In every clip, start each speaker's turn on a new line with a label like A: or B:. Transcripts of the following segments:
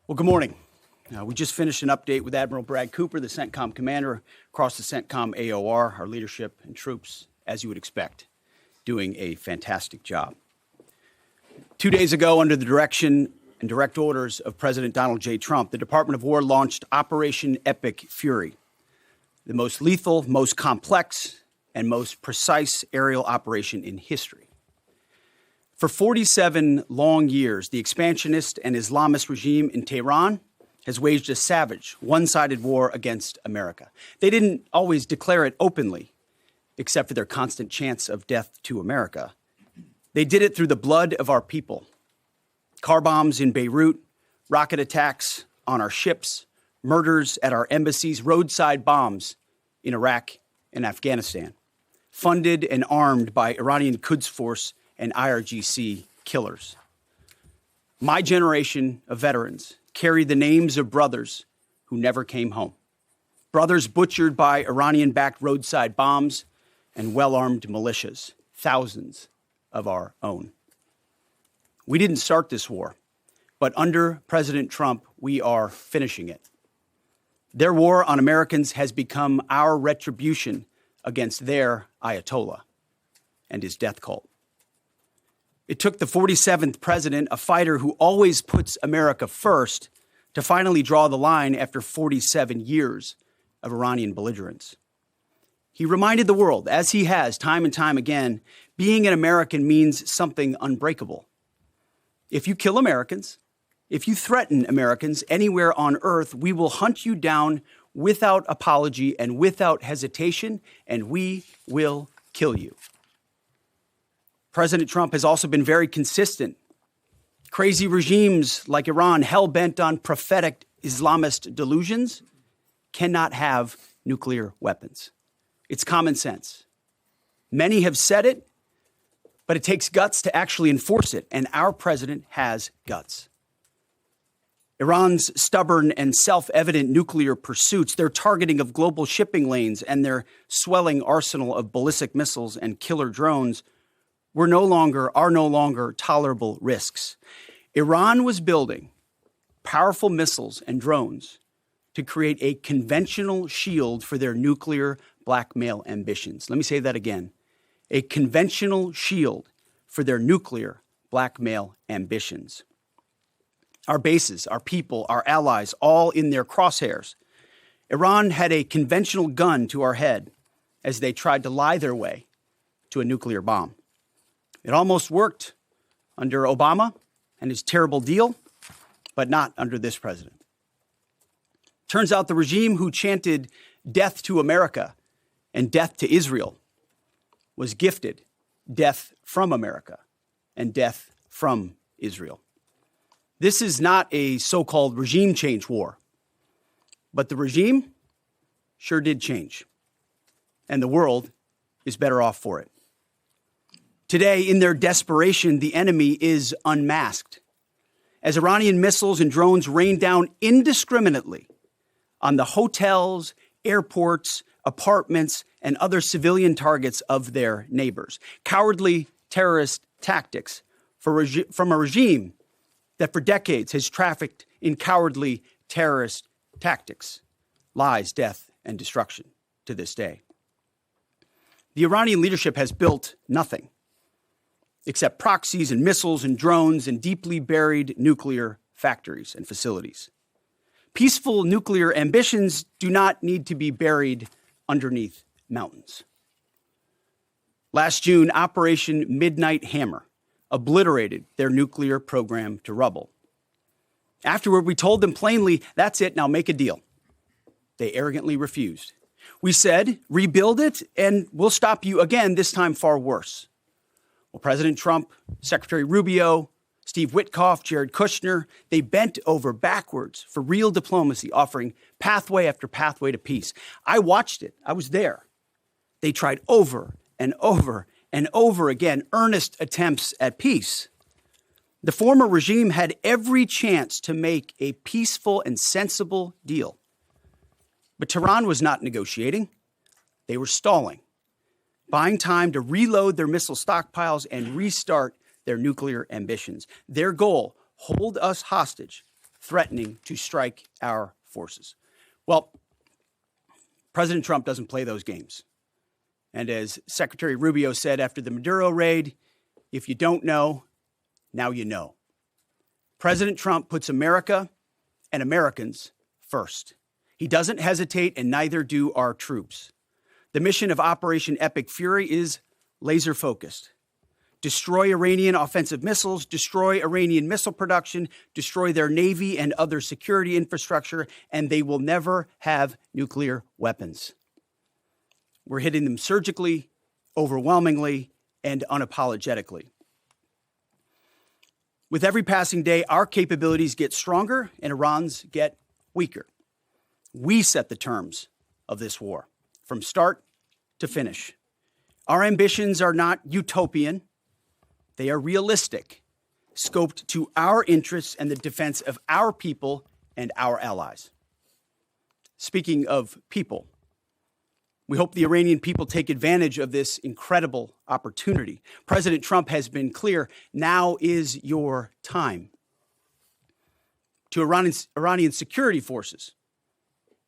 A: Well, good morning. We just finished an update with Admiral Brad Cooper, the CENTCOM commander, across the CENTCOM AOR, our leadership and troops, as you would expect, doing a fantastic job. 2 days ago, under the direction and direct orders of President Donald J. Trump, the Department of War launched Operation Epic Fury, the most lethal, most complex, and most precise aerial operation in history. For 47 long years, the expansionist and Islamist regime in Tehran has waged a savage, one-sided war against America. They didn't always declare it openly, except for their constant chants of death to America. They did it through the blood of our people. Car bombs in Beirut, rocket attacks on our ships, murders at our embassies, roadside bombs in Iraq and Afghanistan, funded and armed by Iranian Quds Force and IRGC killers. My generation of veterans carry the names of brothers who never came home. Brothers butchered by Iranian-backed roadside bombs and well-armed militias, thousands of our own. We didn't start this war, but under President Trump, we are finishing it. Their war on Americans has become our retribution against their Ayatollah and his death cult. It took the 47th president, a fighter who always puts America first, to finally draw the line after 47 years of Iranian belligerence. He reminded the world, as he has time and time again, being an American means something unbreakable. If you kill Americans, if you threaten Americans anywhere on earth, we will hunt you down without apology and without hesitation, and we will kill you. President Trump has also been very consistent. Crazy regimes like Iran, hell-bent on prophetic Islamist delusions, cannot have nuclear weapons. It's common sense. Many have said it, but it takes guts to actually enforce it, and our president has guts. Iran's stubborn and self-evident nuclear pursuits, their targeting of global shipping lanes, and their swelling arsenal of ballistic missiles and killer drones are no longer tolerable risks. Iran was building powerful missiles and drones to create a conventional shield for their nuclear blackmail ambitions. Let me say that again. A conventional shield for their nuclear blackmail ambitions. Our bases, our people, our allies, all in their crosshairs. Iran had a conventional gun to our head as they tried to lie their way to a nuclear bomb. It almost worked under Obama and his terrible deal, but not under this president. Turns out the regime who chanted death to America and death to Israel was gifted death from America and death from Israel. This is not a so-called regime change war, but the regime sure did change, and the world is better off for it. Today, in their desperation, the enemy is unmasked as Iranian missiles and drones rain down indiscriminately on the hotels, airports, apartments, and other civilian targets of their neighbors. Cowardly terrorist tactics from a regime that for decades has trafficked in cowardly terrorist tactics, lies, death, and destruction to this day. The Iranian leadership has built nothing except proxies and missiles and drones and deeply buried nuclear factories and facilities. Peaceful nuclear ambitions do not need to be buried underneath mountains. Last June, Operation Midnight Hammer obliterated their nuclear program to rubble. Afterward, we told them plainly, that's it, now make a deal. They arrogantly refused. We said, rebuild it, and we'll stop you again, this time far worse. Well, President Trump, Secretary Rubio, Steve Witkoff, Jared Kushner, they bent over backwards for real diplomacy, offering pathway after pathway to peace. I watched it. I was there. They tried over and over and over again earnest attempts at peace. The former regime had every chance to make a peaceful and sensible deal. But Tehran was not negotiating. They were stalling, buying time to reload their missile stockpiles and restart their nuclear ambitions. Their goal, hold us hostage threatening to strike our forces. Well, President Trump doesn't play those games. And as Secretary Rubio said after the Maduro raid, if you don't know, now you know. President Trump puts America and Americans first. He doesn't hesitate, and neither do our troops. The mission of Operation Epic Fury is laser-focused. Destroy Iranian offensive missiles, destroy Iranian missile production, destroy their navy and other security infrastructure, and they will never have nuclear weapons. We're hitting them surgically, overwhelmingly, and unapologetically. With every passing day, our capabilities get stronger and Iran's get weaker. We set the terms of this war from start to finish. Our ambitions are not utopian. They are realistic, scoped to our interests and the defense of our people and our allies. Speaking of people, we hope the Iranian people take advantage of this incredible opportunity. President Trump has been clear, now is your time. To Iranian security forces,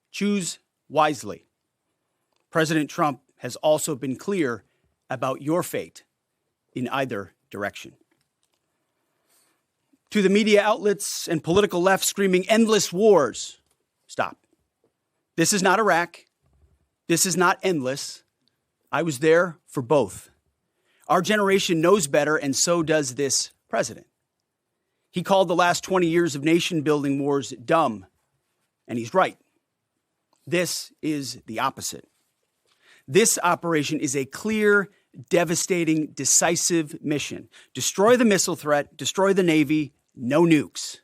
A: choose wisely. President Trump has also been clear about your fate in either direction. To the media outlets and political left screaming endless wars, stop. This is not Iraq. This is not endless. I was there for both. Our generation knows better, and so does this president. He called the last 20 years of nation-building wars dumb, and he's right. This is the opposite. This operation is a clear, devastating, decisive mission. Destroy the missile threat, destroy the Navy, no nukes.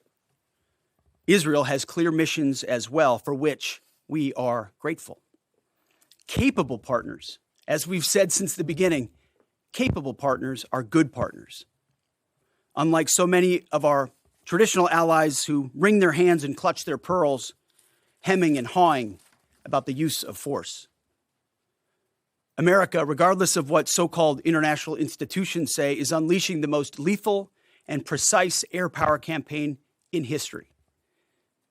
A: Israel has clear missions as well, for which we are grateful. Capable partners, as we've said since the beginning, capable partners are good partners. Unlike so many of our traditional allies who wring their hands and clutch their pearls, hemming and hawing about the use of force. America, regardless of what so-called international institutions say, is unleashing the most lethal and precise air power campaign in history.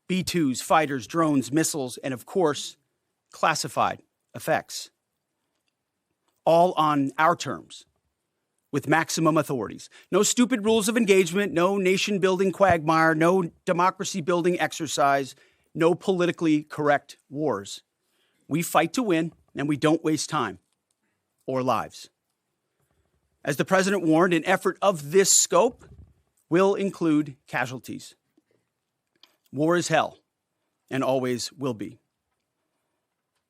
A: B-2s, fighters, drones, missiles, and of course, classified effects. All on our terms, with maximum authorities. No stupid rules of engagement, no nation-building quagmire, no democracy-building exercise, no politically correct wars. We fight to win, and we don't waste time or lives. As the president warned, an effort of this scope will include casualties. War is hell, and always will be.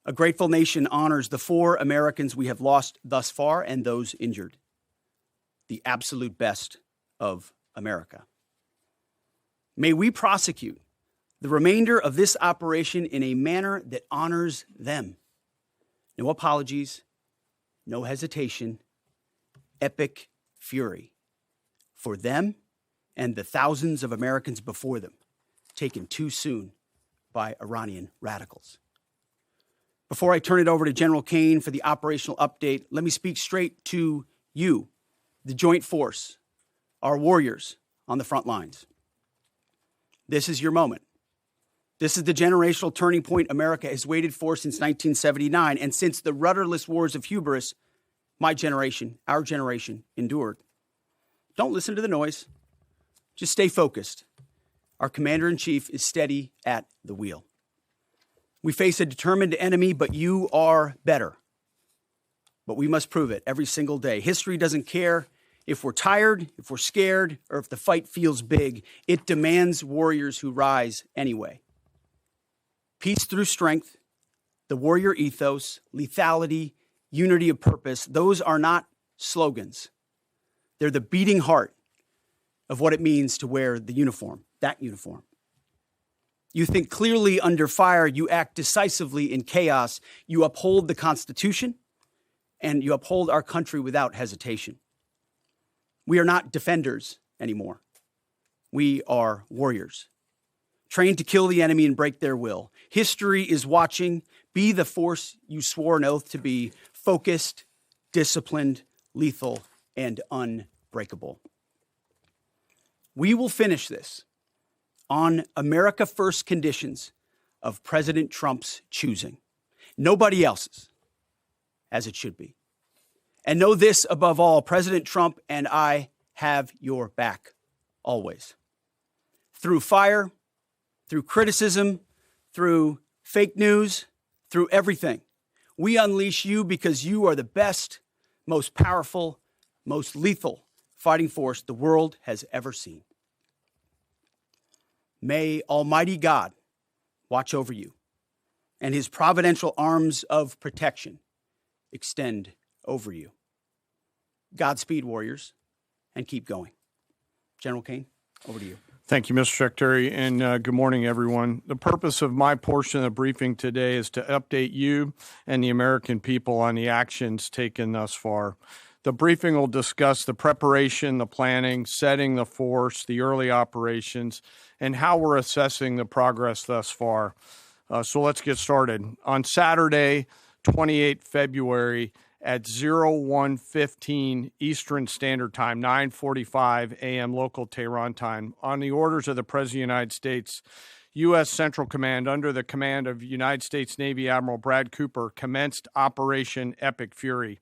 A: A grateful nation honors the 4 Americans we have lost thus far and those injured. The absolute best of America. May we prosecute the remainder of this operation in a manner that honors them. No apologies, no hesitation, epic fury for them and the thousands of Americans before them, taken too soon by Iranian radicals. Before I turn it over to General Caine for the operational update, let me speak straight to you, the Joint Force, our warriors on the front lines. This is your moment. This is the generational turning point America has waited for since 1979, and since the rudderless wars of hubris my generation, our generation, endured. Don't listen to the noise. Just stay focused. Our commander-in-chief is steady at the wheel. We face a determined enemy, but you are better. But we must prove it every single day. History doesn't care if we're tired, if we're scared, or if the fight feels big. It demands warriors who rise anyway. Peace through strength, the warrior ethos, lethality, unity of purpose, those are not slogans. They're the beating heart of what it means to wear the uniform, that uniform. You think clearly under fire, you act decisively in chaos, you uphold the Constitution, and you uphold our country without hesitation. We are not defenders anymore. We are warriors, trained to kill the enemy and break their will. History is watching. Be the force you swore an oath to be, focused, disciplined, lethal, and unbreakable. We will finish this on America First conditions of President Trump's choosing. Nobody else's, as it should be. And know this above all, President Trump and I have your back, always. Through fire, through criticism, through fake news, through everything. We unleash you because you are the best, most powerful, most lethal fighting force the world has ever seen. May Almighty God watch over you and his providential arms of protection extend over you. Godspeed, warriors, and keep going. General Caine, over to you.
B: Thank you, Mr. Secretary, and good morning, everyone. The purpose of my portion of the briefing today is to update you and the American people on the actions taken thus far. The briefing will discuss the preparation, the planning, setting the force, the early operations, and how we're assessing the progress thus far. So let's get started. On Saturday, 28 February, at 01:15 Eastern Standard Time, 9:45 a.m. local Tehran time, on the orders of the President of the United States, U.S. Central Command, under the command of United States Navy Admiral Brad Cooper, commenced Operation Epic Fury.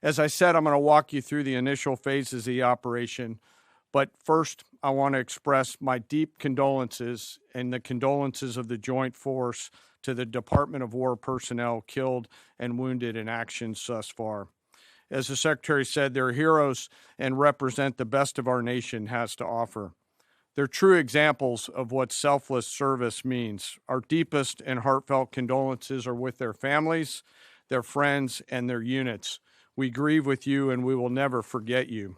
B: As I said, I'm going to walk you through the initial phases of the operation, but first, I want to express my deep condolences and the condolences of the Joint Force to the Department of War personnel killed and wounded in actions thus far. As the Secretary said, they're heroes and represent the best of our nation has to offer. They're true examples of what selfless service means. Our deepest and heartfelt condolences are with their families, their friends, and their units. We grieve with you, and we will never forget you.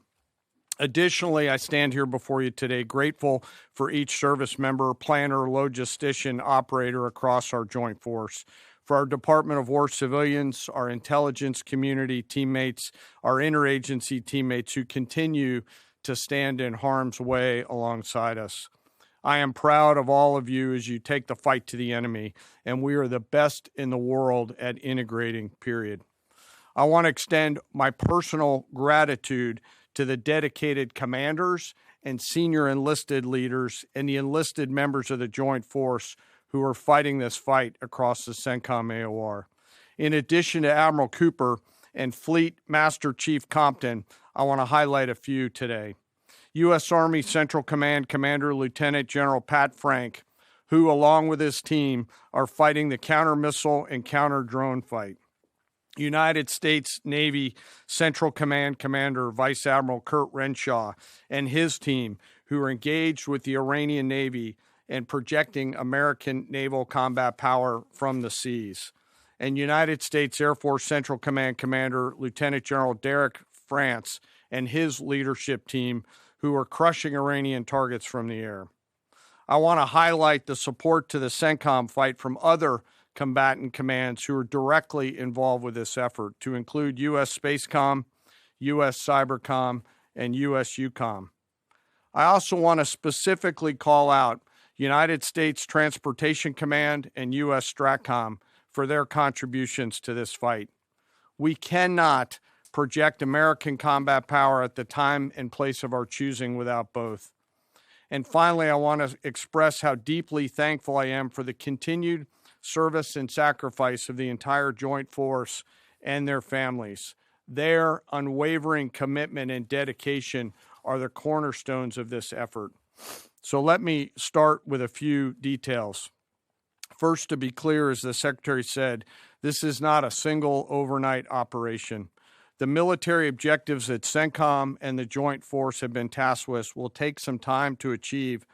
B: Additionally, I stand here before you today grateful for each service member, planner, logistician, operator across our joint force, for our Department of War civilians, our intelligence community teammates, our interagency teammates who continue to stand in harm's way alongside us. I am proud of all of you as you take the fight to the enemy, and we are the best in the world at integrating, period. I want to extend my personal gratitude to the dedicated commanders and senior enlisted leaders and the enlisted members of the Joint Force who are fighting this fight across the CENTCOM AOR. In addition to Admiral Cooper and Fleet Master Chief Compton, I want to highlight a few today. U.S. Army Central Command Commander Lieutenant General Pat Frank, who, along with his team, are fighting the counter-missile and counter-drone fight. United States Navy Central Command Commander Vice Admiral Kurt Renshaw and his team, who are engaged with the Iranian Navy and projecting American naval combat power from the seas. And United States Air Force Central Command Commander Lieutenant General Derek France and his leadership team, who are crushing Iranian targets from the air. I want to highlight the support to the CENTCOM fight from other combatant commands who are directly involved with this effort, to include U.S. Spacecom, U.S. Cybercom, and U.S. UCOM. I also want to specifically call out United States Transportation Command and U.S. STRATCOM for their contributions to this fight. We cannot project American combat power at the time and place of our choosing without both. And finally, I want to express how deeply thankful I am for the continued service and sacrifice of the entire Joint Force and their families. Their unwavering commitment and dedication are the cornerstones of this effort. So let me start with a few details. First, to be clear, as the Secretary said, this is not a single overnight operation. The military objectives that CENTCOM and the Joint Force have been tasked with will take some time to achieve,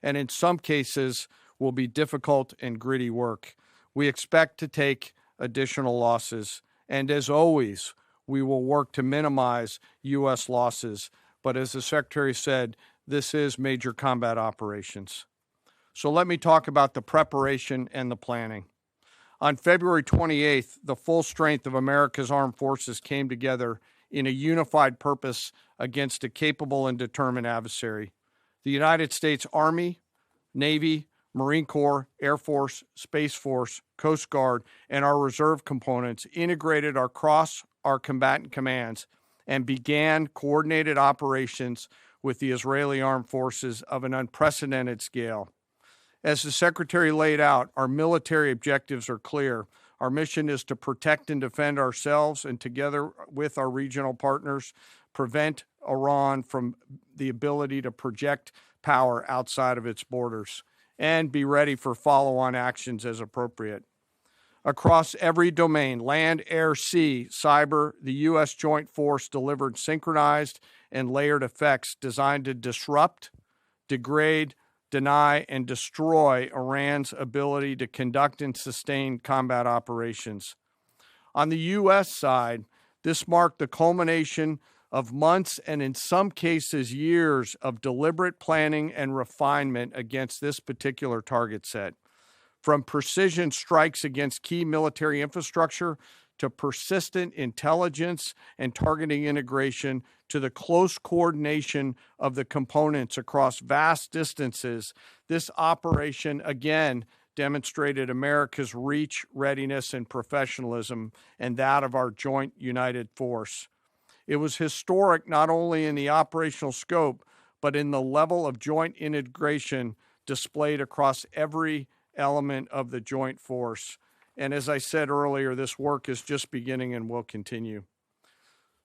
B: and in some cases will be difficult and gritty work. We expect to take additional losses, and as always, we will work to minimize U.S. losses. But as the Secretary said, this is major combat operations. So let me talk about the preparation and the planning. On February 28th, the full strength of America's armed forces came together in a unified purpose against a capable and determined adversary. The United States Army, Navy, Marine Corps, Air Force, Space Force, Coast Guard, and our reserve components integrated across our combatant commands and began coordinated operations with the Israeli armed forces of an unprecedented scale. As the Secretary laid out, our military objectives are clear. Our mission is to protect and defend ourselves and, together with our regional partners, prevent Iran from the ability to project power outside of its borders, and be ready for follow-on actions as appropriate. Across every domain, land, air, sea, cyber, the U.S. Joint Force delivered synchronized and layered effects designed to disrupt, degrade, deny, and destroy Iran's ability to conduct and sustain combat operations. On the U.S. side, this marked the culmination of months and, in some cases, years of deliberate planning and refinement against this particular target set. From precision strikes against key military infrastructure to persistent intelligence and targeting integration to the close coordination of the components across vast distances, this operation again demonstrated America's reach, readiness, and professionalism, and that of our joint united force. It was historic not only in the operational scope, but in the level of joint integration displayed across every element of the joint force. And as I said earlier, this work is just beginning and will continue.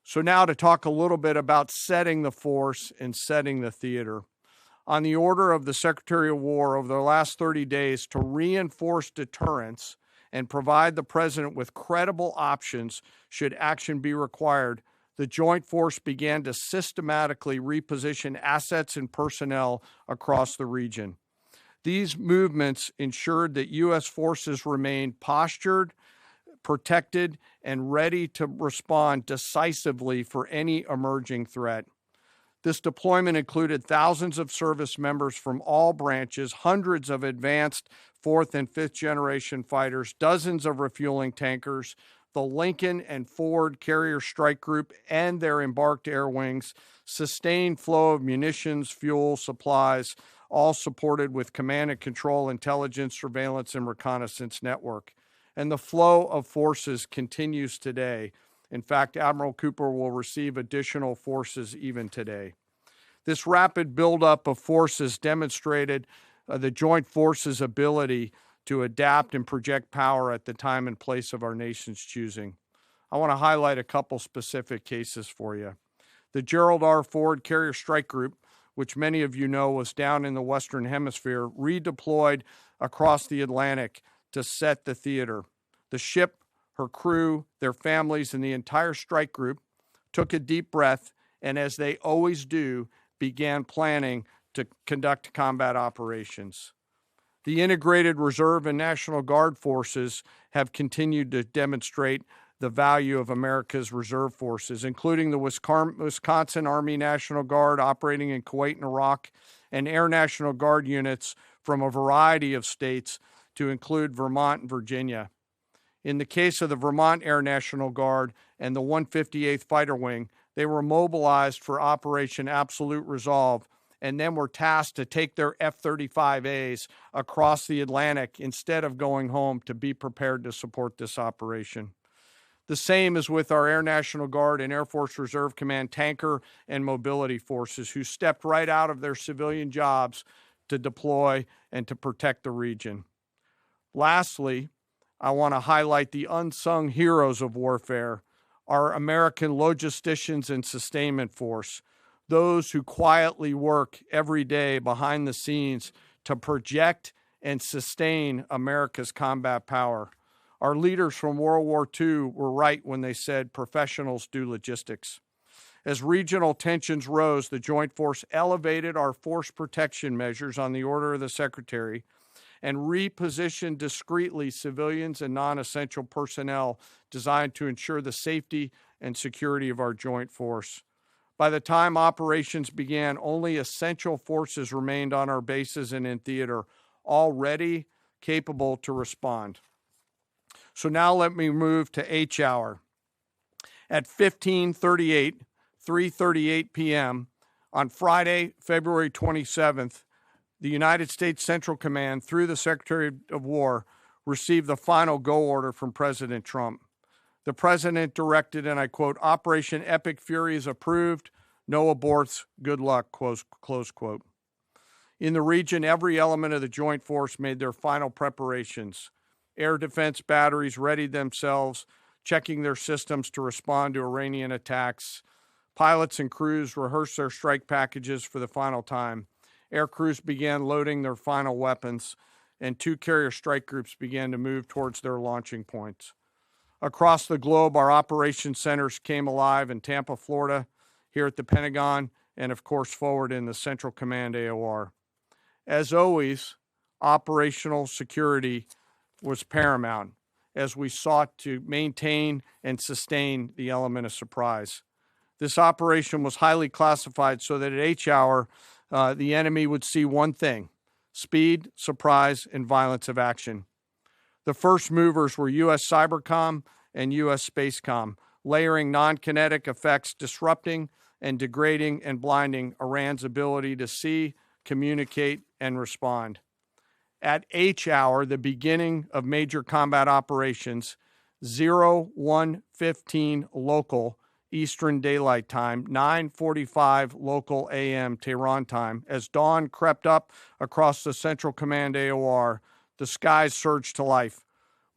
B: So now to talk a little bit about setting the force and setting the theater. On the order of the Secretary of War over the last 30 days to reinforce deterrence and provide the President with credible options should action be required, the Joint Force began to systematically reposition assets and personnel across the region. These movements ensured that U.S. forces remained postured, protected, and ready to respond decisively for any emerging threat. This deployment included thousands of service members from all branches, hundreds of advanced fourth and fifth generation fighters, dozens of refueling tankers, the Lincoln and Ford Carrier Strike Group and their embarked air wings, sustained flow of munitions, fuel, supplies, all supported with command and control, intelligence, surveillance, and reconnaissance network. And the flow of forces continues today. In fact, Admiral Cooper will receive additional forces even today. This rapid buildup of forces demonstrated the Joint Forces' ability to adapt and project power at the time and place of our nation's choosing. I want to highlight a couple specific cases for you. The Gerald R. Ford Carrier Strike Group, which many of you know was down in the Western Hemisphere, redeployed across the Atlantic to set the theater. The ship, her crew, their families, and the entire strike group took a deep breath and, as they always do, began planning to conduct combat operations. The integrated Reserve and National Guard forces have continued to demonstrate the value of America's reserve forces, including the Wisconsin Army National Guard operating in Kuwait and Iraq, and Air National Guard units from a variety of states to include Vermont and Virginia. In the case of the Vermont Air National Guard and the 158th Fighter Wing, they were mobilized for Operation Absolute Resolve and then were tasked to take their F-35As across the Atlantic instead of going home to be prepared to support this operation. The same is with our Air National Guard and Air Force Reserve Command tanker and mobility forces, who stepped right out of their civilian jobs to deploy and to protect the region. Lastly, I want to highlight the unsung heroes of warfare, our American logisticians and sustainment force, those who quietly work every day behind the scenes to project and sustain America's combat power. Our leaders from World War II were right when they said professionals do logistics. As regional tensions rose, the Joint Force elevated our force protection measures on the order of the Secretary and repositioned discreetly civilians and non-essential personnel designed to ensure the safety and security of our joint force. By the time operations began, only essential forces remained on our bases and in theater, all ready, capable to respond. So now let me move to H hour. At 3:38 p.m. on Friday, February 27th, the United States Central Command, through the Secretary of War, received the final go order from President Trump. The President directed, and I quote, "Operation Epic Fury is approved. No aborts. Good luck," close quote. In the region, every element of the joint force made their final preparations. Air defense batteries readied themselves, checking their systems to respond to Iranian attacks. Pilots and crews rehearsed their strike packages for the final time. Air crews began loading their final weapons, and 2 carrier strike groups began to move towards their launching points. Across the globe, our operations centers came alive in Tampa, Florida, here at the Pentagon, and of course forward in the Central Command AOR. As always, operational security was paramount as we sought to maintain and sustain the element of surprise. This operation was highly classified so that at H hour, the enemy would see one thing: speed, surprise, and violence of action. The first movers were U.S. Cybercom and U.S. Spacecom, layering non-kinetic effects, disrupting and degrading and blinding Iran's ability to see, communicate, and respond. At H hour, the beginning of major combat operations, 01:15 local Eastern Daylight Time, 9:45 local AM Tehran time, as dawn crept up across the Central Command AOR, the skies surged to life.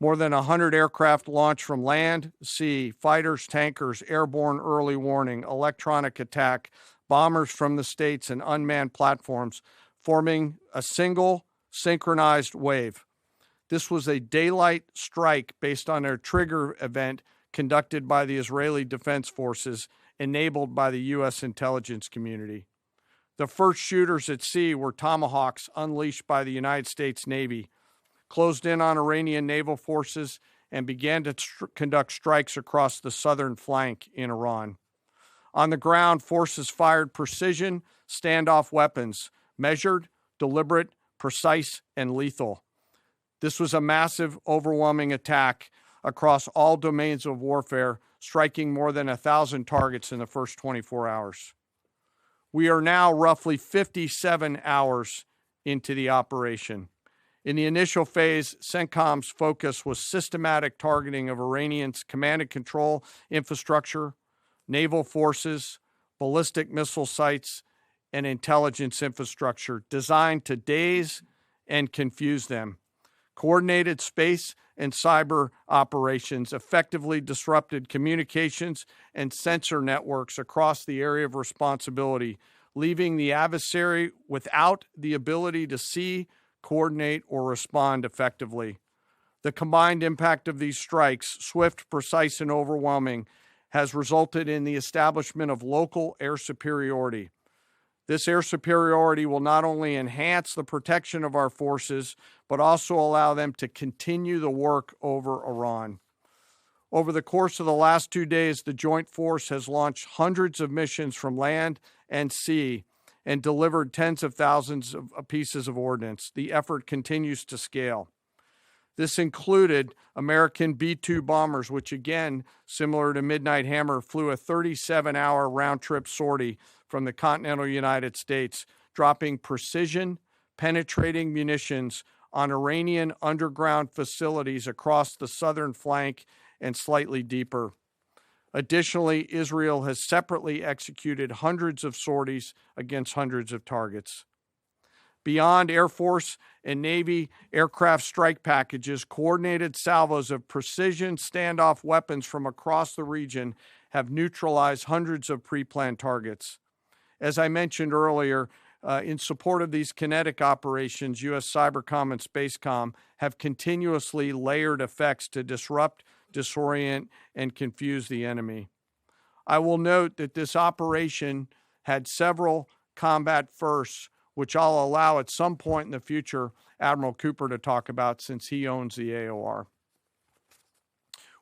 B: More than 100 aircraft launched from land, sea, fighters, tankers, airborne early warning, electronic attack, bombers from the States, and unmanned platforms, forming a single synchronized wave. This was a daylight strike based on a trigger event conducted by the Israeli Defense Forces, enabled by the U.S. intelligence community. The first shooters at sea were Tomahawks unleashed by the United States Navy, closed in on Iranian naval forces, and began to conduct strikes across the southern flank in Iran. On the ground, forces fired precision standoff weapons, measured, deliberate, precise, and lethal. This was a massive, overwhelming attack across all domains of warfare, striking more than 1,000 targets in the first 24 hours. We are now roughly 57 hours into the operation. In the initial phase, CENTCOM's focus was systematic targeting of Iranians' command and control infrastructure, naval forces, ballistic missile sites, and intelligence infrastructure designed to daze and confuse them. Coordinated space and cyber operations effectively disrupted communications and sensor networks across the area of responsibility, leaving the adversary without the ability to see, coordinate, or respond effectively. The combined impact of these strikes, swift, precise, and overwhelming, has resulted in the establishment of local air superiority. This air superiority will not only enhance the protection of our forces, but also allow them to continue the work over Iran. Over the course of the last 2 days, the Joint Force has launched hundreds of missions from land and sea and delivered tens of thousands of pieces of ordnance. The effort continues to scale. This included American B-2 bombers, which again, similar to Midnight Hammer, flew a 37-hour round-trip sortie from the continental United States, dropping precision, penetrating munitions on Iranian underground facilities across the southern flank and slightly deeper. Additionally, Israel has separately executed hundreds of sorties against hundreds of targets. Beyond Air Force and Navy aircraft strike packages, coordinated salvos of precision standoff weapons from across the region have neutralized hundreds of pre-planned targets. As I mentioned earlier, in support of these kinetic operations, U.S. Cybercom and Spacecom have continuously layered effects to disrupt, disorient, and confuse the enemy. I will note that this operation had several combat firsts, which I'll allow at some point in the future Admiral Cooper to talk about since he owns the AOR.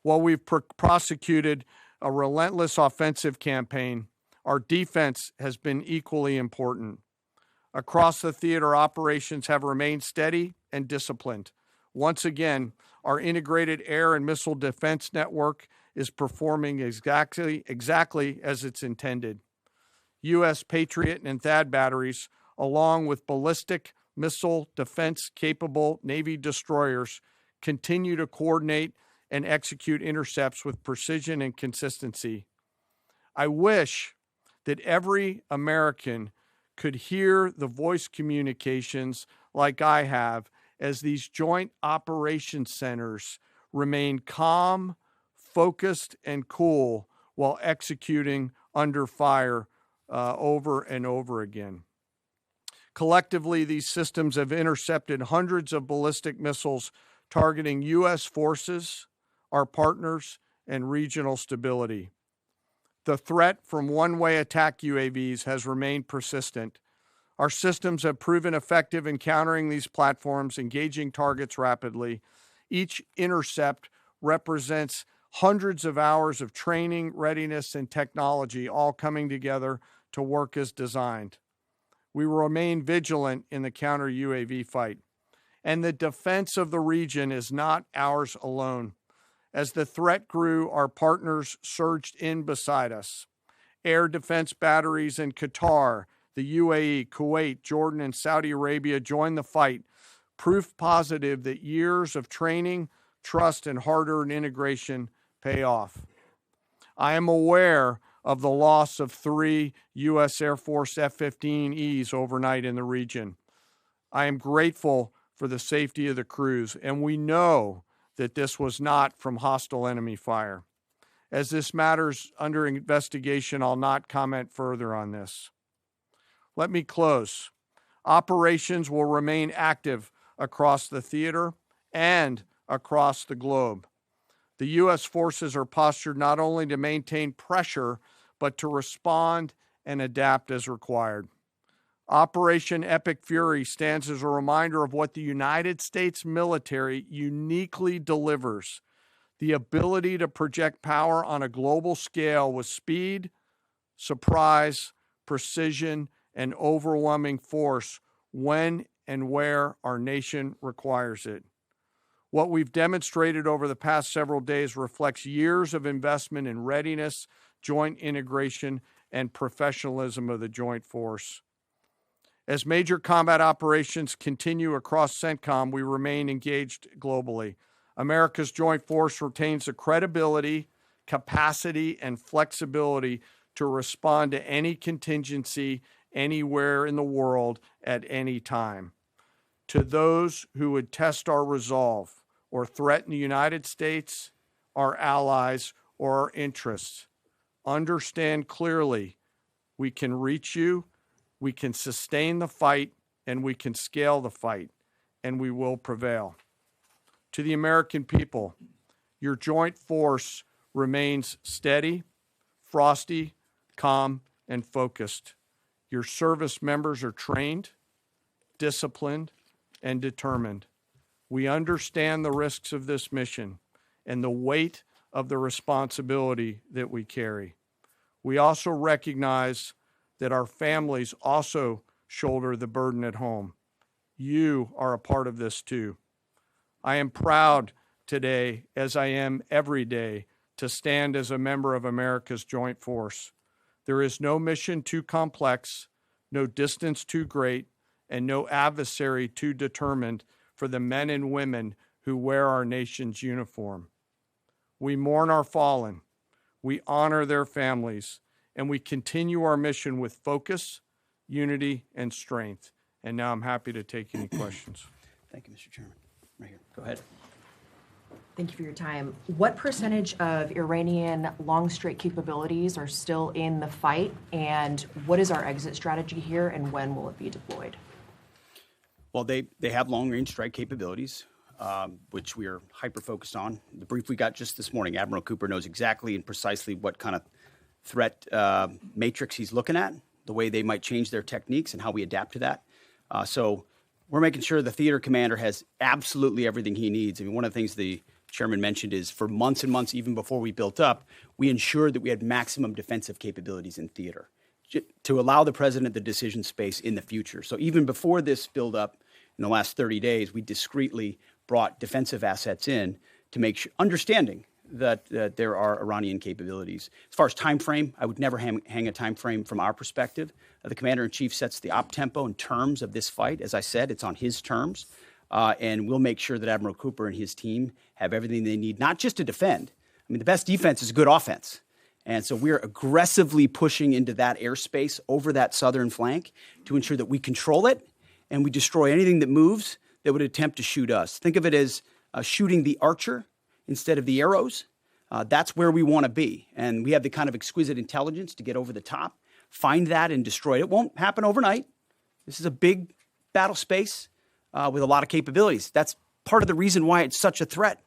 B: While we've prosecuted a relentless offensive campaign, our defense has been equally important. Across the theater, operations have remained steady and disciplined. Once again, our integrated air and missile defense network is performing exactly as it's intended. U.S. Patriot and THAAD batteries, along with ballistic missile defense-capable Navy destroyers, continue to coordinate and execute intercepts with precision and consistency. I wish that every American could hear the voice communications like I have as these joint operations centers remain calm, focused, and cool while executing under fire over and over again. Collectively, these systems have intercepted hundreds of ballistic missiles targeting U.S. forces, our partners, and regional stability. The threat from one-way attack UAVs has remained persistent. Our systems have proven effective in countering these platforms, engaging targets rapidly. Each intercept represents hundreds of hours of training, readiness, and technology all coming together to work as designed. We will remain vigilant in the counter UAV fight. And the defense of the region is not ours alone. As the threat grew, our partners surged in beside us. Air defense batteries in Qatar, the UAE, Kuwait, Jordan, and Saudi Arabia joined the fight, proof positive that years of training, trust, and hard-earned integration pay off. I am aware of the loss of 3 U.S. Air Force F-15Es overnight in the region. I am grateful for the safety of the crews, and we know that this was not from hostile enemy fire. As this matter's under investigation, I'll not comment further on this. Let me close. Operations will remain active across the theater and across the globe. The U.S. forces are postured not only to maintain pressure, but to respond and adapt as required. Operation Epic Fury stands as a reminder of what the United States military uniquely delivers: the ability to project power on a global scale with speed, surprise, precision, and overwhelming force when and where our nation requires it. What we've demonstrated over the past several days reflects years of investment in readiness, joint integration, and professionalism of the joint force. As major combat operations continue across CENTCOM, we remain engaged globally. America's joint force retains the credibility, capacity, and flexibility to respond to any contingency anywhere in the world at any time. To those who would test our resolve or threaten the United States, our allies, or our interests, understand clearly we can reach you, we can sustain the fight, and we can scale the fight, and we will prevail. To the American people, your joint force remains steady, frosty, calm, and focused. Your service members are trained, disciplined, and determined. We understand the risks of this mission and the weight of the responsibility that we carry. We also recognize that our families also shoulder the burden at home. You are a part of this too. I am proud today, as I am every day, to stand as a member of America's joint force. There is no mission too complex, no distance too great, and no adversary too determined for the men and women who wear our nation's uniform. We mourn our fallen, we honor their families, and we continue our mission with focus, unity, and strength. And now I'm happy to take any questions.
A: Thank you, Mr. Chairman. Right here. Go ahead.
C: Thank you for your time. What percentage of Iranian long-strike capabilities are still in the fight, and what is our exit strategy here, and when will it be deployed?
A: Well, they have long-range strike capabilities, which we are hyper-focused on. The brief we got just this morning, Admiral Cooper knows exactly and precisely what kind of threat matrix he's looking at, the way they might change their techniques, and how we adapt to that. So we're making sure the theater commander has absolutely everything he needs. I mean, one of the things the chairman mentioned is for months and months, even before we built up, we ensured that we had maximum defensive capabilities in theater to allow the president the decision space in the future. So even before this buildup in the last 30 days, we discreetly brought defensive assets in to make sure, understanding that there are Iranian capabilities. As far as time frame, I would never hang a time frame from our perspective. The commander-in-chief sets the op tempo and terms of this fight. As I said, it's on his terms. And we'll make sure that Admiral Cooper and his team have everything they need, not just to defend. I mean, the best defense is good offense. And so we're aggressively pushing into that airspace over that southern flank to ensure that we control it and we destroy anything that moves that would attempt to shoot us. Think of it as shooting the archer instead of the arrows. That's where we want to be. And we have the kind of exquisite intelligence to get over the top, find that and destroy it. It won't happen overnight. This is a big battle space with a lot of capabilities. That's part of the reason why it's such a threat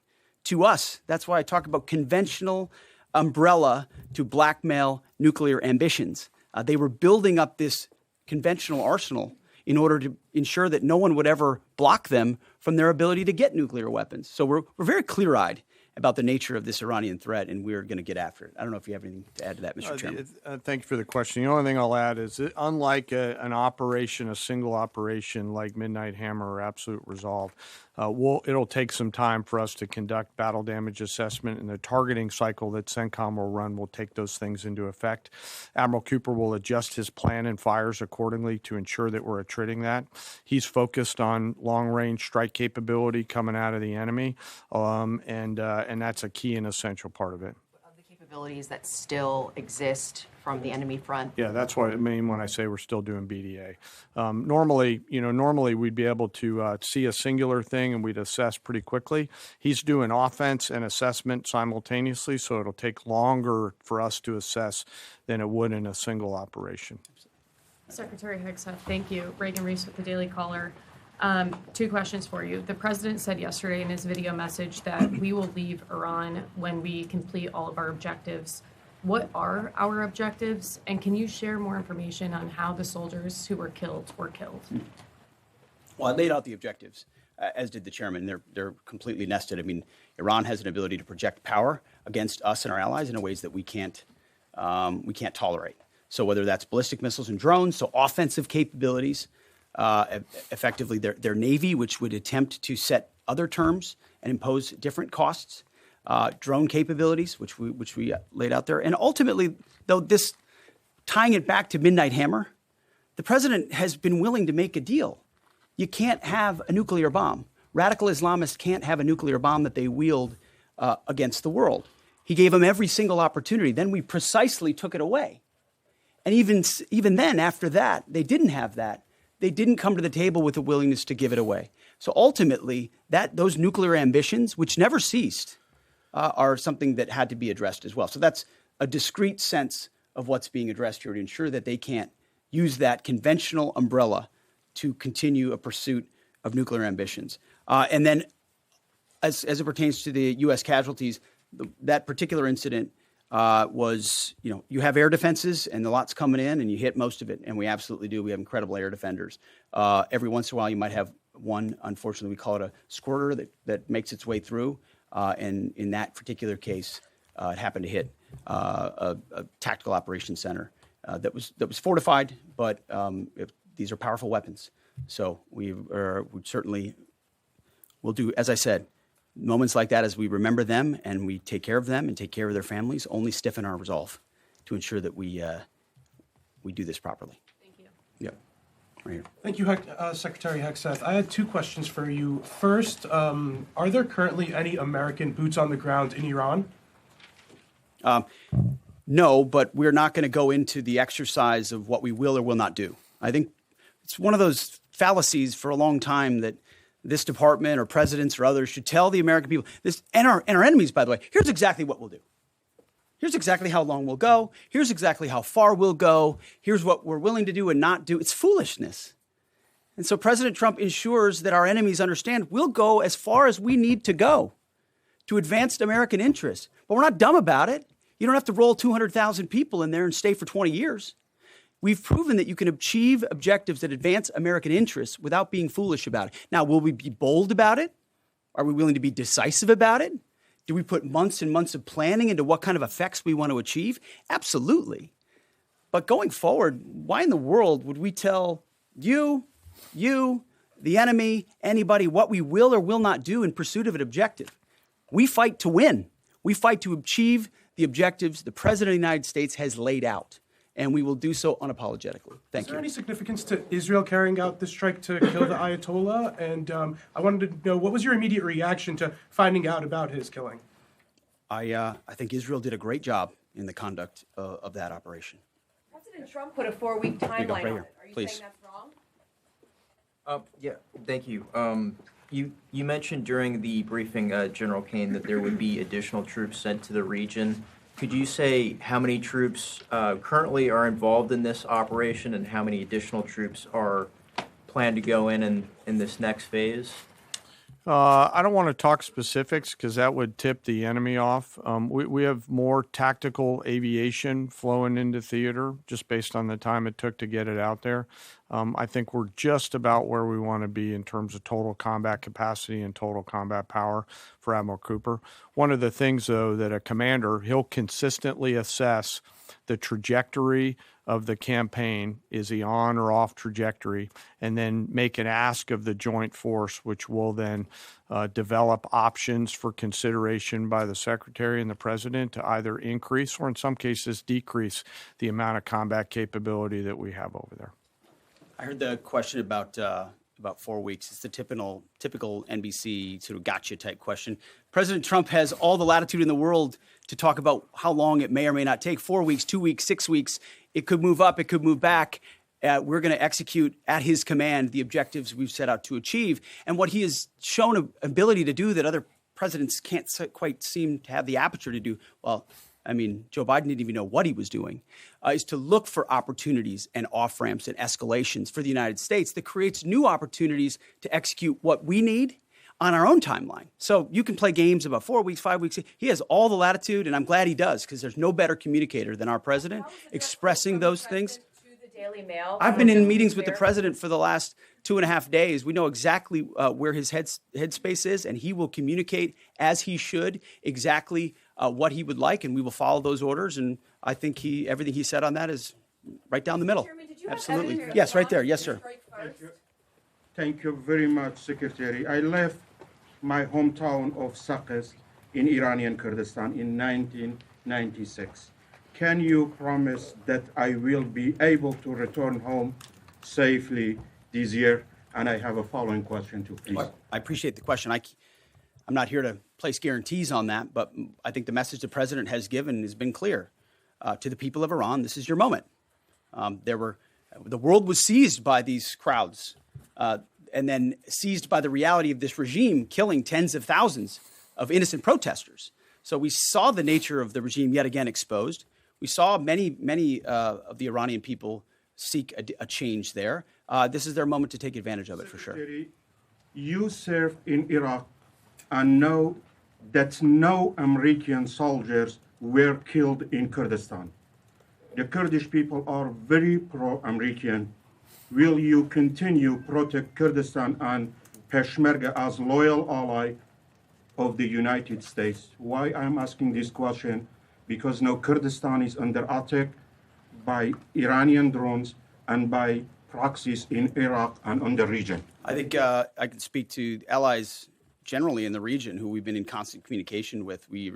A: to us. That's why I talk about conventional umbrella to blackmail nuclear ambitions. They were building up this conventional arsenal in order to ensure that no one would ever block them from their ability to get nuclear weapons. So we're very clear-eyed about the nature of this Iranian threat, and we're going to get after it. I don't know if you have anything to add to that, Mr. Chairman.
B: Thank you for the question. The only thing I'll add is that unlike an operation, a single operation like Midnight Hammer or Absolute Resolve, it'll take some time for us to conduct battle damage assessment, and the targeting cycle that CENTCOM will run will take those things into effect. Admiral Cooper will adjust his plan and fires accordingly to ensure that we're attriting that. He's focused on long-range strike capability coming out of the enemy, and that's a key and essential part of it.
C: Of the capabilities that still exist from the enemy front.
B: Yeah, that's what I mean when I say we're still doing BDA. Normally we'd be able to see a singular thing and we'd assess pretty quickly. He's doing offense and assessment simultaneously, so it'll take longer for us to assess than it would in a single operation.
D: Secretary Hegseth, thank you. Reagan Reese with the Daily Caller. 2 questions for you. The president said yesterday in his video message that we will leave Iran when we complete all of our objectives. What are our objectives? And can you share more information on how the soldiers who were killed were killed?
A: Well, I laid out the objectives, as did the chairman. They're completely nested. I mean, Iran has an ability to project power against us and our allies in ways that we can't tolerate. So whether that's ballistic missiles and drones, so offensive capabilities, effectively their Navy, which would attempt to set other terms and impose different costs, drone capabilities, which we laid out there. And ultimately, though, this tying it back to Midnight Hammer, the president has been willing to make a deal. You can't have a nuclear bomb. Radical Islamists can't have a nuclear bomb that they wield against the world. He gave them every single opportunity. Then we precisely took it away. And even then, after that, they didn't have that. They didn't come to the table with a willingness to give it away. So ultimately, those nuclear ambitions, which never ceased, are something that had to be addressed as well. So that's a discrete sense of what's being addressed here to ensure that they can't use that conventional umbrella to continue a pursuit of nuclear ambitions. And then as it pertains to the U.S. casualties, that particular incident was, you have air defenses and the lot's coming in and you hit most of it. And we absolutely do. We have incredible air defenders. Every once in a while, you might have one, unfortunately, we call it a squirter that makes its way through. And in that particular case, it happened to hit a tactical operations center that was fortified, but these are powerful weapons. So we certainly will do, as I said, moments like that, as we remember them and we take care of them and take care of their families, only stiffen our resolve to ensure that we do this properly.
D: Thank you.
A: Yep. Right here.
E: Thank you, Secretary Hegseth. I had 2 questions for you. First, are there currently any American boots on the ground in Iran?
A: No, but we're not going to go into the exercise of what we will or will not do. I think it's one of those fallacies for a long time that this department or presidents or others should tell the American people this, and our enemies, by the way, here's exactly what we'll do. Here's exactly how long we'll go. Here's exactly how far we'll go. Here's what we're willing to do and not do. It's foolishness. And so President Trump ensures that our enemies understand we'll go as far as we need to go to advance American interests. But we're not dumb about it. You don't have to roll 200,000 people in there and stay for 20 years. We've proven that you can achieve objectives that advance American interests without being foolish about it. Now, will we be bold about it? Are we willing to be decisive about it? Do we put months and months of planning into what kind of effects we want to achieve? Absolutely. But going forward, why in the world would we tell you, the enemy, anybody, what we will or will not do in pursuit of an objective? We fight to win. We fight to achieve the objectives the President of the United States has laid out. And we will do so unapologetically. Thank you.
E: Is there any significance to Israel carrying out this strike to kill the Ayatollah? And I wanted to know, what was your immediate reaction to finding out about his killing?
A: I think Israel did a great job in the conduct of that operation.
C: President Trump put a 4-week timeline
A: right
C: on
A: here,
C: it. Are you
A: please.
C: saying that's wrong?
F: Yeah, thank you. You mentioned during the briefing, General Caine, that there would be additional troops sent to the region. Could you say how many troops currently are involved in this operation and how many additional troops are planned to go in this next phase?
B: I don't want to talk specifics because that would tip the enemy off. We have more tactical aviation flowing into theater just based on the time it took to get it out there. I think we're just about where we want to be in terms of total combat capacity and total combat power for Admiral Cooper. One of the things, though, that a commander, he'll consistently assess the trajectory of the campaign. Is he on or off trajectory? And then make an ask of the joint force, which will then develop options for consideration by the Secretary and the President to either increase or in some cases decrease the amount of combat capability that we have over there.
A: I heard the question about 4 weeks. It's the typical NBC sort of gotcha type question. President Trump has all the latitude in the world to talk about how long it may or may not take. 4 weeks, 2 weeks, 6 weeks. It could move up. It could move back. We're going to execute at his command the objectives we've set out to achieve. And what he has shown an ability to do that other presidents can't quite seem to have the aperture to do, well, I mean, Joe Biden didn't even know what he was doing, is to look for opportunities and off-ramps and escalations for the United States that creates new opportunities to execute what we need on our own timeline. So you can play games about 4 weeks, 5 weeks. He has all the latitude, and I'm glad he does, because there's no better communicator than our president expressing those things.
C: To the Daily Mail.
A: I've been in meetings with the president for the last 2.5 days. We know exactly where his headspace is, and he will communicate as he should exactly what he would like, and we will follow those orders. And I think everything he said on that is right down the middle.
C: Chairman, did you have
A: Absolutely.
C: evidence
A: Yes, right there.
C: to
A: Yes, sir.
C: strike first?
G: Thank you very much, Secretary. I left my hometown of Sakis in Iranian Kurdistan in 1996. Can you promise that I will be able to return home safely this year? And I have a following question too, please.
A: I appreciate the question. I'm not here to place guarantees on that, but I think the message the president has given has been clear to the people of Iran. This is your moment. The world was seized by these crowds, and then seized by the reality of this regime killing tens of thousands of innocent protesters. So we saw the nature of the regime yet again exposed. We saw many of the Iranian people seek a change there. This is their moment to take advantage of it, for sure.
G: Secretary, you served in Iraq and know that no American soldiers were killed in Kurdistan. The Kurdish people are very pro-American. Will you continue protect Kurdistan and Peshmerga as loyal ally of the United States? Why I'm asking this question? Because now Kurdistan is under attack by Iranian drones and by proxies in Iraq and on the region.
A: I think I can speak to allies generally in the region who we've been in constant communication with. We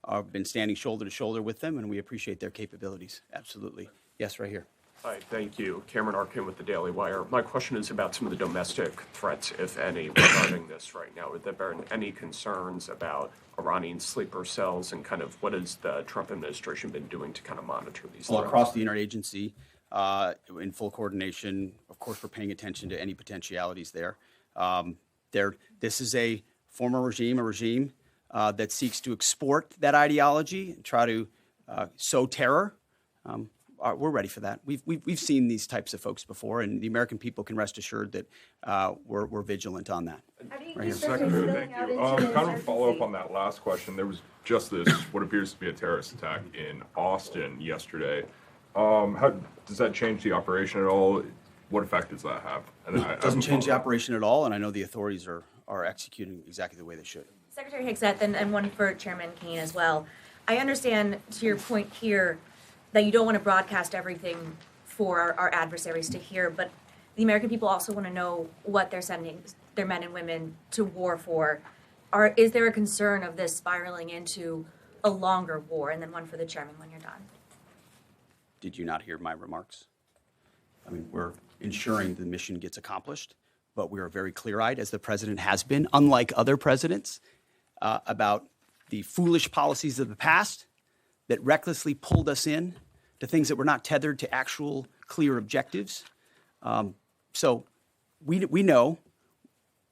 A: have been standing shoulder to shoulder with them, and we appreciate their capabilities. Absolutely. Yes, right here.
H: Hi, thank you. Cameron Arkin with the Daily Wire. My question is about some of the domestic threats, if any, regarding this right now. Have there been any concerns about Iranian sleeper cells, and kind of what has the Trump administration been doing to kind of monitor these
A: Well,
H: threats?
A: across the interagency, in full coordination, of course, we're paying attention to any potentialities there. This is a former regime, a regime that seeks to export that ideology and try to sow terror. We're ready for that. We've seen these types of folks before, and the American people can rest assured that we're vigilant on that.
I: Secretary, thank you. Kind of a follow-up on that last question. There was just this, what appears to be a terrorist attack in Austin yesterday. How does that change the operation at all? What effect does that have? And
A: It doesn't change the operation at all, and I know the authorities are executing exactly the way they should.
J: Secretary Hegseth, and one for Chairman Caine as well. I understand, to your point here, that you don't want to broadcast everything for our adversaries to hear, but the American people also want to know what they're sending their men and women to war for. Is there a concern of this spiraling into a longer war? And then one for the chairman when you're done.
A: Did you not hear my remarks? I mean, we're ensuring the mission gets accomplished, but we are very clear-eyed, as the president has been, unlike other presidents, about the foolish policies of the past, that recklessly pulled us in to things that were not tethered to actual clear objectives. So we know.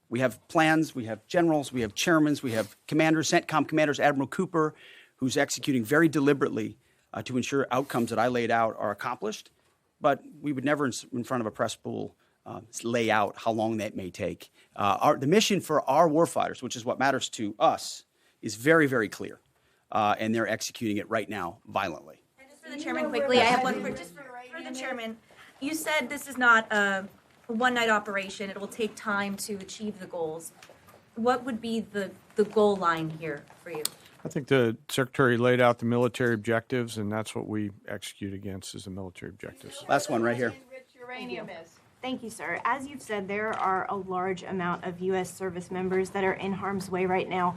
A: We have plans, we have generals, we have chairmen, we have commanders, CENTCOM commanders, Admiral Cooper, who's executing very deliberately to ensure outcomes that I laid out are accomplished. But we would never, in front of a press pool, lay out how long that may take. The mission for our warfighters, which is what matters to us, is very, very clear. And they're executing it right now violently.
J: And just for the chairman quickly, I have one for the chairman. You said this is not a one-night operation. It will take time to achieve the goals. What would be the goal line here for you?
B: I think the Secretary laid out the military objectives, and that's what we execute against is the military objectives.
A: Last one right here.
K: Uranium is. Thank you, sir. As you've said, there are a large amount of U.S. service members that are in harm's way right now.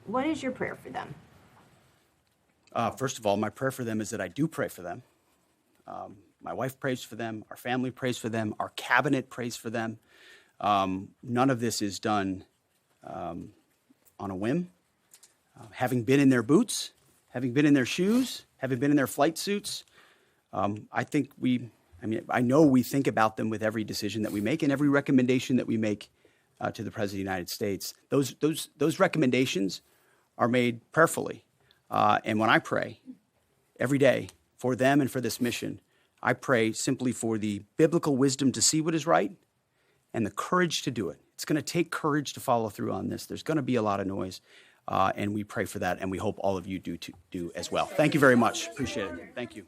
K: What is your prayer for them?
A: First of all, my prayer for them is that I do pray for them. My wife prays for them. Our family prays for them. Our cabinet prays for them. None of this is done on a whim. Having been in their boots, having been in their shoes, having been in their flight suits, I know we think about them with every decision that we make and every recommendation that we make to the President of the United States. Those recommendations are made prayerfully. And when I pray every day for them and for this mission, I pray simply for the biblical wisdom to see what is right and the courage to do it. It's going to take courage to follow through on this. There's going to be a lot of noise, and we pray for that, and we hope all of you do as well. Thank you very much. Appreciate it. Thank you.